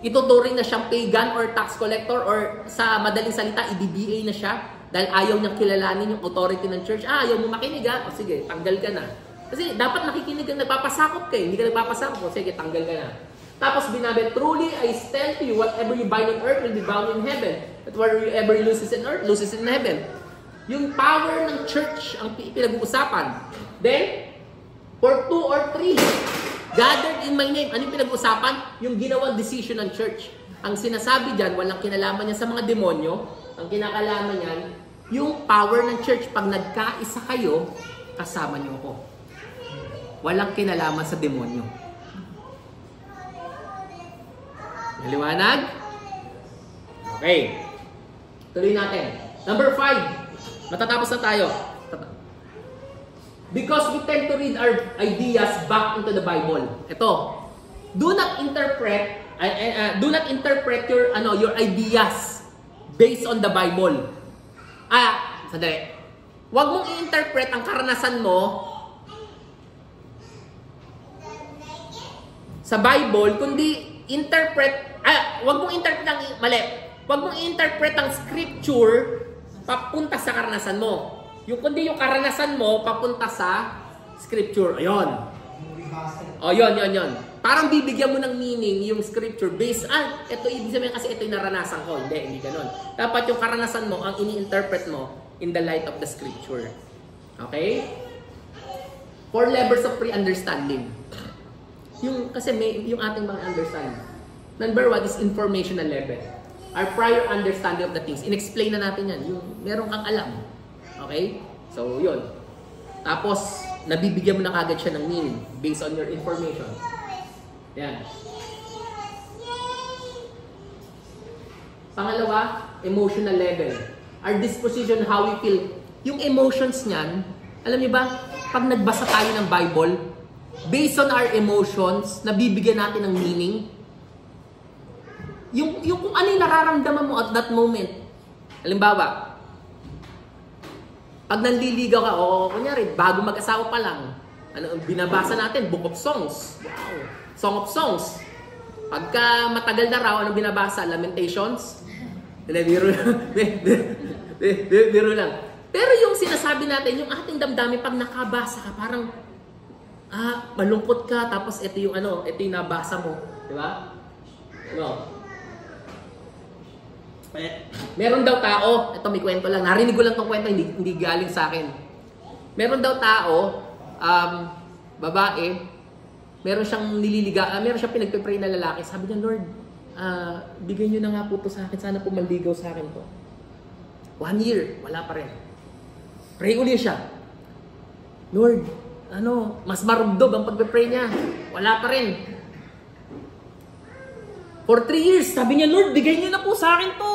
ituturing na siyang pagan or tax collector or sa madaling salita, i-DBA na siya dahil ayaw niyang kilalanin yung authority ng church. Ayaw mo makinig o sige, tanggal ka na. Kasi dapat nakikinig ka, nagpapasakop ka hindi ka nagpapasakop, o sige, tanggal ka na. Tapos binabi, truly I tell to you, whatever you bind on earth will be bound in heaven. At whatever you loses in earth, loses in heaven. Yung power ng church ang pinag-uusapan. Then, for 2 or 3 gathered in my name. Ano yung pinag-uusapan? Yung ginawang decision ng church. Ang sinasabi dyan, walang kinalaman niya sa mga demonyo. Ang kinakalaman niyan, yung power ng church. Pag nagkaisa kayo, kasama niyo ko. Walang kinalaman sa demonyo. Maliwanag? Okay. Tuloy natin. Number 5. Matatapos na tayo. Because we tend to read our ideas back into the Bible. Ito. Do not interpret your ideas based on the Bible. Sandali. Huwag mong i-interpret ang karanasan mo sa Bible, kundi huwag mong interpret ang mali. Huwag mong i-interpret ang scripture papunta sa karanasan mo. Kundi yung karanasan mo papunta sa scripture. Ayun. Yun. Parang bibigyan mo ng meaning yung scripture based ito ibig sabihin kasi ito yung naranasan ko. Hindi ganun. Dapat yung karanasan mo ang ini-interpret mo in the light of the scripture. Okay? 4 levels of pre-understanding. Kasi yung ating mga understanding. Number 1 is informational level. Our prior understanding of the things. In-explain na natin yan. Yung meron kang alam. Okay? So, yun. Tapos, nabibigyan mo na kagad siya ng meaning based on your information. Yan. Pangalawa, emotional level. Our disposition, how we feel. Yung emotions niyan, alam niyo ba, pag nagbasa tayo ng Bible, based on our emotions, nabibigyan natin ng meaning. Yung kung ano yung nararamdaman mo at that moment. Halimbawa, pag nanliligaw ka, kunyari, bago mag-asawa pa lang, binabasa natin, Book of Songs. Wow! Song of Songs. Pagka matagal na raw, binabasa? Lamentations? Biro lang. Pero yung sinasabi natin, yung ating damdamin, pag nakabasa ka, parang, malungkot ka, tapos ito yung nabasa mo. Di ba? Meron daw tao, ito may kwento lang, narinig ko lang tong kwento, hindi galing sa akin. Meron daw tao, babae, meron siyang meron siyang pinagpe-pray na lalaki. Sabi niya, Lord, bigyan niyo na nga po to sa akin, sana po maligaw sa akin to. 1 year, wala pa rin. Pray uli siya. Lord, mas marugdob ang pagpe-pray niya. Wala pa rin. For 3 years, sabi niya, Lord, bigay niyo na po sa akin to.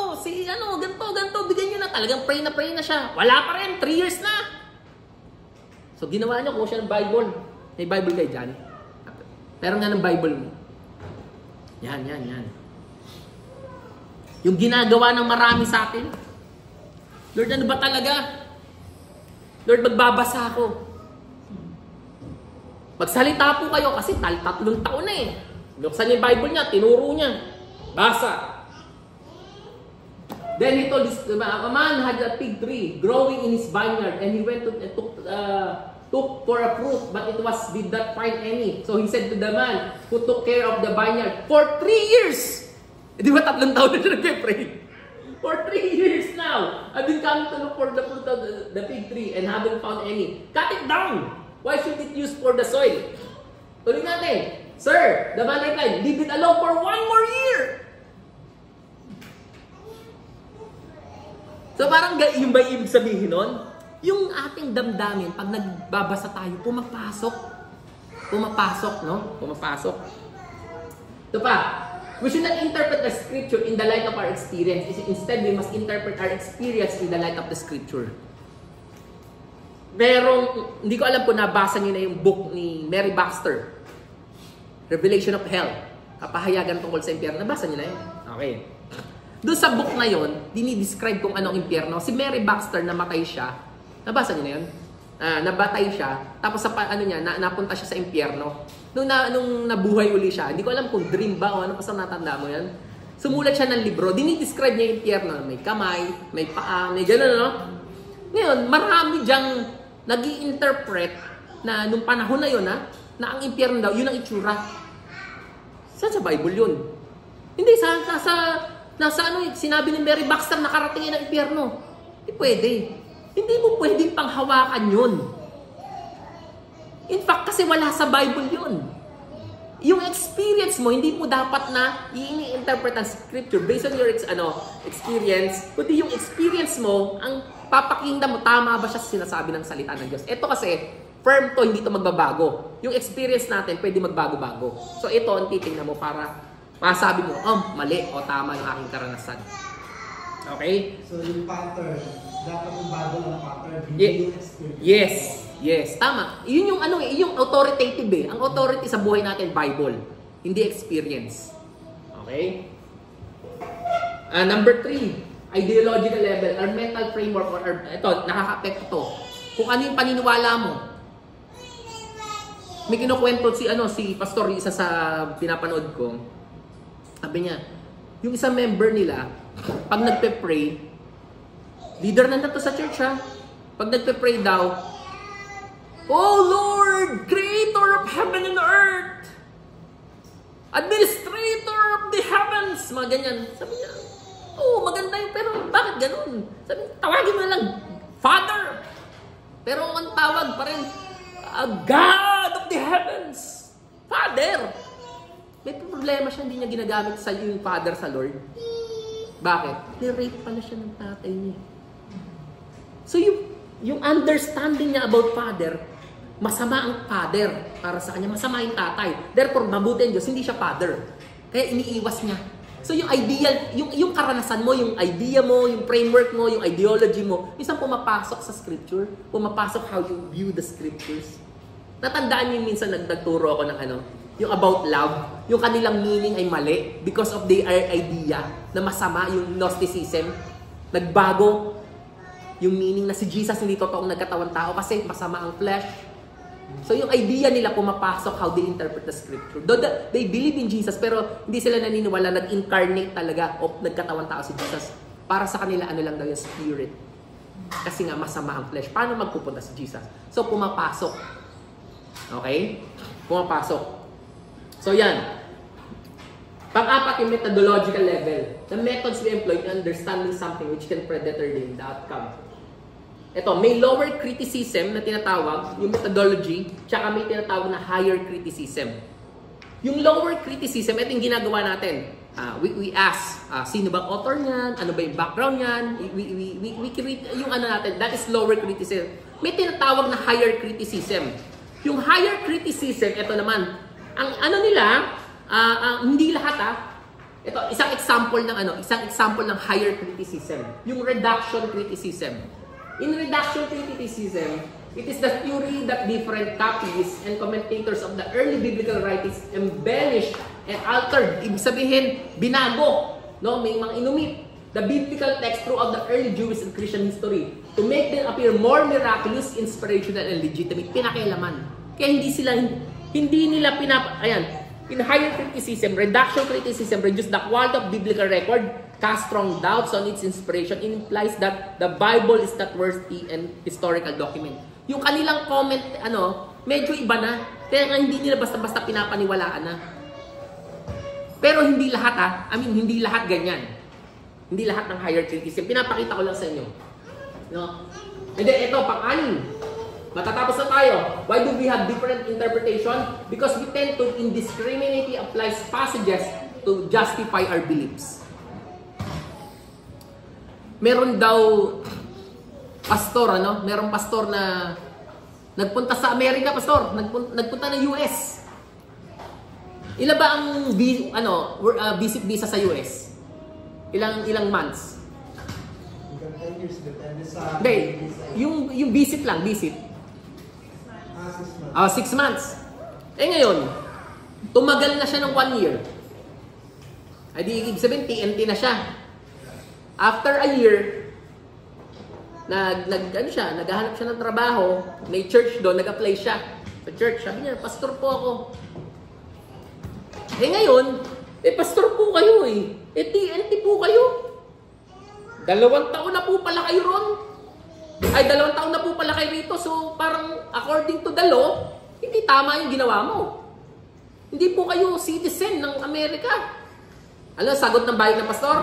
Ganto, bigay niyo na. Talagang pray na siya. Wala pa rin, 3 years na. So, ginawa niya, kung siya ng Bible. May Bible kayo dyan. Pero nga ng Bible mo. Yan. Yung ginagawa ng marami sa atin. Lord, ano ba talaga? Lord, magbabasa ako. Magsalita po kayo kasi 3 taon na eh. Binuksan niya yung Bible niya, tinuro niya. Basa. Then he told a man had a fig tree growing in his vineyard, and he went to took for a fruit, but did not find any. So he said to the man who took care of the vineyard, for 3 years! Di ba 3 taon na siya nag-pray? For 3 years now, I've been coming to look for the fruit of the fig tree and haven't found any. Cut it down! Why should it use for the soil? Tuloy natin. Sir, the man replied, leave it alone for 1 more year. So parang yung ba ibig sabihin nun? Yung ating damdamin, pag nagbabasa tayo, pumapasok, no? Pumapasok. Ito pa, we should not interpret the scripture in the light of our experience. Instead, we must interpret our experience in the light of the scripture. Hindi ko alam kung nabasa niyo na yung book ni Mary Baxter, Revelation of Hell, kapahayagan tungkol sa impyerno. Nabasa niyo na yun? Okay. Doon sa book na yun, dinidescribe kung anong impyerno. Si Mary Baxter, namatay siya. Nabasa niyo na yun? Nabatay siya. Tapos napunta siya sa impyerno. Nung nabuhay uli siya, hindi ko alam kung dream ba o ano, basta natanda mo yan. Sumulat siya ng libro. Dinidescribe niya yung impyerno. May kamay, may paa, may gano'n, no? Ngayon, marami diyang nag-i-interpret na nung panahon na yun, na ang impyerno daw, yun ang itsura. Saan sa Bible yun? Hindi, sinabi ni Mary Baxter na karating ng impyerno. Hindi pwede. Hindi mo pwedeng panghawakan yun. In fact, kasi wala sa Bible yun. Yung experience mo, hindi mo dapat na i-interpret ang scripture based on your experience, kundi yung experience mo, ang papakinggan mo, tama ba siya sa sinasabi ng salita ng Diyos. Ito kasi, firm to, hindi to magbabago. Yung experience natin, pwede magbago-bago. So ito, ang titingnan mo para masabi mo, mali o tama yung aking karanasan. Okay? So yung pattern, dapat yung Bible ang pattern, hindi yung experience. Yes, tama. Yun yung yung authoritative eh. Ang authority sa buhay natin, Bible. Hindi experience. Okay? Number 3, ideological level, or mental framework, or ito, nakaka-affect ito. Kung ano yung paniniwala mo. May kinukwento si pastor, isa sa pinapanood ko. Sabi niya, yung isang member nila, pag nagpe-pray, leader na to sa church ha. Pag nagpe-pray daw, "Oh Lord, creator of heaven and earth, administrator of the heavens," mga ganyan. Sabi niya, maganda yun, pero bakit ganun? Sabi niya, tawagin mo na lang, Father. Pero ang tawag pa rin, God of the heavens, Father. May problema siya, hindi niya ginagamit sa yung Father sa Lord. Bakit? Ni-rape pala siya ng tatay niya. So yung understanding niya about Father, masama ang Father para sa kanya, masama yung tatay. Therefore, mabuti ang Diyos, hindi siya Father. Kaya iniiwas niya. So yung ideal, yung karanasan mo, yung idea mo, yung framework mo, yung ideology mo, minsan pumapasok sa scripture, pumapasok how you view the scriptures. Natandaan niyo minsan nagturo ako ng yung about love, yung kanilang meaning ay mali because of their idea na masama, yung Gnosticism. Nagbago yung meaning na si Jesus hindi totoong nagkatawang tao kasi masama ang flesh. So yung idea nila pumapasok how they interpret the scripture. Though they believe in Jesus pero hindi sila naniniwala nag-incarnate talaga o nagkatawang tao si Jesus. Para sa kanila lang daw yung spirit. Kasi nga masama ang flesh. Paano magpupunta si Jesus? So pumapasok. Okay? Pumapasok. So yan. Pang-apat yung methodological level. The methods we employ in understanding something which can predetermine the outcome. Ito, may lower criticism na tinatawag, yung methodology, tsaka may tinatawag na higher criticism. Yung lower criticism, ito yung ginagawa natin. We ask, sino bang author niyan? Ano ba yung background niyan? We create, yung natin, that is lower criticism. May tinatawag na higher criticism. Yung higher criticism, ito naman, ang nila, hindi lahat ito, isang example ng higher criticism. Yung reduction criticism. In reduction criticism, it is the theory that different copies and commentators of the early biblical writings embellished and altered. Ibig sabihin, binago, may mga inumit the biblical text throughout the early Jewish and Christian history to make them appear more miraculous, inspirational, and legitimate. Pinakialaman. Kaya hindi nila in higher criticism, reduction criticism, reduce the quality of biblical record, cast strong doubts on its inspiration, it implies that the Bible is not worthy and historical document. Yung kanilang comment, medyo iba na. Kaya hindi nila basta-basta pinapaniwalaan na. Pero hindi lahat hindi lahat ganyan. Hindi lahat ng higher criticism. Pinapakita ko lang sa inyo. And then ito, pang-anim. Matatapos na tayo. Why do we have different interpretation? Because we tend to indiscriminately apply passages to justify our beliefs. Meron daw pastor, merong pastor na nagpunta sa Amerika, pastor. Nagpunta ng US. Ilan ba ang visit visa sa US? Ilang months? 10 years, depende sa... Hindi, yung visit lang, visit. 6 months. Ngayon, tumagal na siya ng 1 year. Ay di ibig sabihin, TNT na siya. After a year, naghahanap siya ng trabaho, may church doon, nag-apply siya sa church. Sabi niya, pastor po ako. Ngayon, pastor po kayo TNT po kayo. 2 taon na po pala kayo ron. 2 taon na po pala kayo rito. So, parang according to the law, hindi tama yung ginawa mo. Hindi po kayo citizen ng Amerika. Alam, sagot ng bayan ng pastor?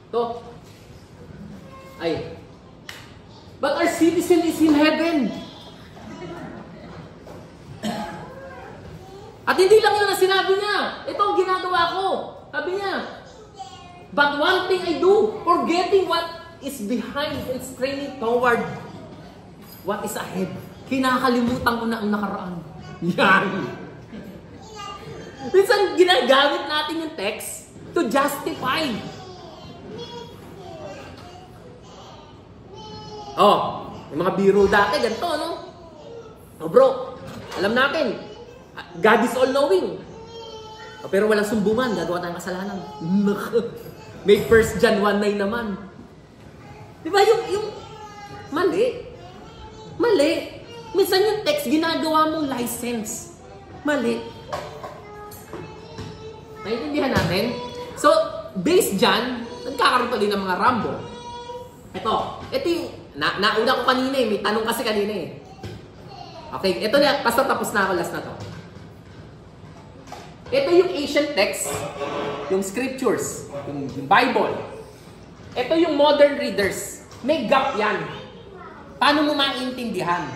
Ito. But our citizen is in heaven. At hindi lang yun ang sinabi niya. Ito ang ginagawa ko. Sabi niya, but one thing I do, forgetting what is behind and straining toward what is ahead. Kinakalimutan ko na ang nakaraan. Yan. Minsan ginagamit natin yung text To justify. Oh, yung mga biro dati, ganito, no? Oh bro, alam natin, God is all-knowing. Oh, pero walang sumbungan, gagawa tayong kasalanan. May 1 John 1:9 naman. Di ba yung mali? Mali. Minsan yung text, ginagawa mong license. Mali. Naiintindihan natin? So, based dyan, nagkakaroon pa din ng mga Rambo. Ito yung, nauna ko kanina eh, may tanong kasi kanina eh. Okay, ito na, basta tapos na ako, last na to. Ito yung ancient text, yung scriptures, yung Bible. Ito yung modern readers. May gap yan. Paano mo maintindihan?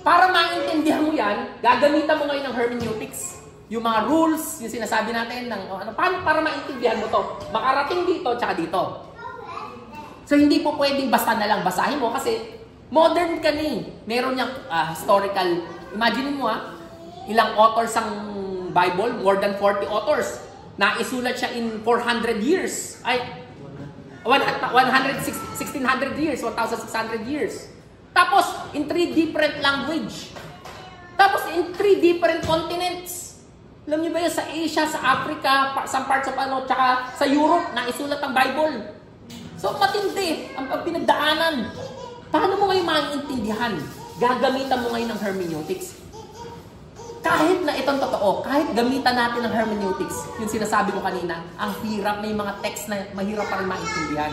Para maintindihan mo yan, gagamitan mo ngayon ng hermeneutics. Yung mga rules, yung sinasabi natin, paano para maintindihan mo to? Makarating dito, tsaka dito. So hindi po pwedeng basta na lang basahin mo kasi modern ka ni. Meron niyang historical, imagine mo ilang authors ang Bible, more than 40 authors. Naisulat siya in 400 years. Ay, 1600 years, 1600 years. Tapos, in 3 different language. Tapos, in 3 different continents. Alam niyo ba yun, sa Asia, sa Africa, some parts of tsaka sa Europe, naisulat ang Bible. So, matindi ang pinagdaanan. Paano mo ngayon maintindihan? Gagamitan mo ngayon ng hermeneutics. Kahit na itong totoo, kahit gamitan natin ng hermeneutics, yung sinasabi ko kanina, ang hirap, may mga text na mahirap pa rin maintindihan.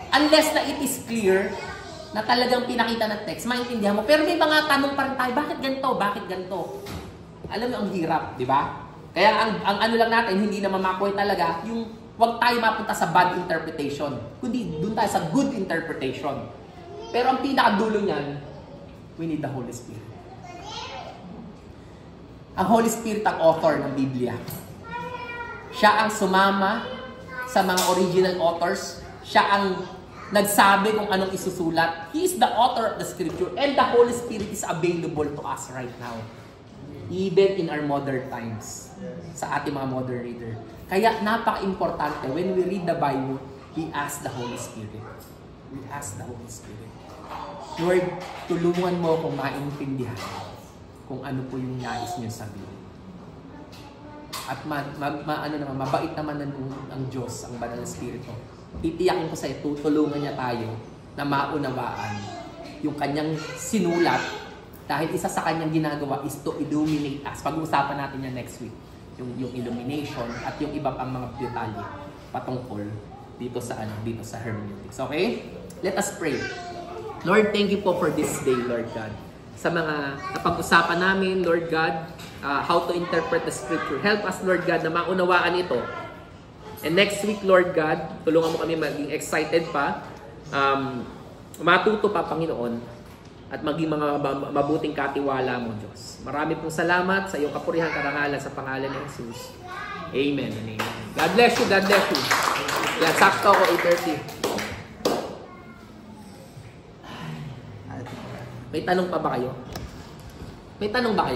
Unless na it is clear, na talagang pinakita ng text, maintindihan mo. Pero may mga tanong pa rin tayo, bakit ganito? Bakit ganito? Alam mo, ang hirap, di ba? Kaya ang ano lang natin, hindi na mamakoy talaga, yung huwag tayo mapunta sa bad interpretation, kundi dun tayo sa good interpretation. Pero ang pinakadulo niyan, we need the Holy Spirit. Ang Holy Spirit ang author ng Biblia. Siya ang sumama sa mga original authors. Siya ang nagsabi kung anong isusulat. He is the author of the scripture and the Holy Spirit is available to us right now. Even in our modern times. Sa ating mga modern reader. Kaya napaka-importante when we read the Bible, we ask the Holy Spirit. We ask the Holy Spirit. Lord, tulungan mo kung maintindihan kung ano po yung nais niyo sabihin. At mabait naman ang Diyos, ang Banal na Espiritu. Titiyakin ko sa iyo, tutulungan niya tayo na maunawaan yung kanyang sinulat dahil isa sa kanyang ginagawa is to illuminate us. Pag-uusapan natin yan next week. Yung illumination at yung iba pang mga detalye patungkol dito sa hermeneutics. Okay? Let us pray. Lord, thank you po for this day, Lord God. Sa mga napag-usapan namin, Lord God, how to interpret the scripture. Help us, Lord God, na maunawaan ito. And next week, Lord God, tulungan mo kami maging excited pa, matuto pa, Panginoon, at maging mga mabuting katiwala mo, Diyos. Marami pong salamat sa iyong kapurihan, karangalan sa pangalan ni Jesus. Amen and amen. God bless you, God bless you. Yan, sakto ako, 8:30. May tanong pa ba kayo? May tanong ba kayo?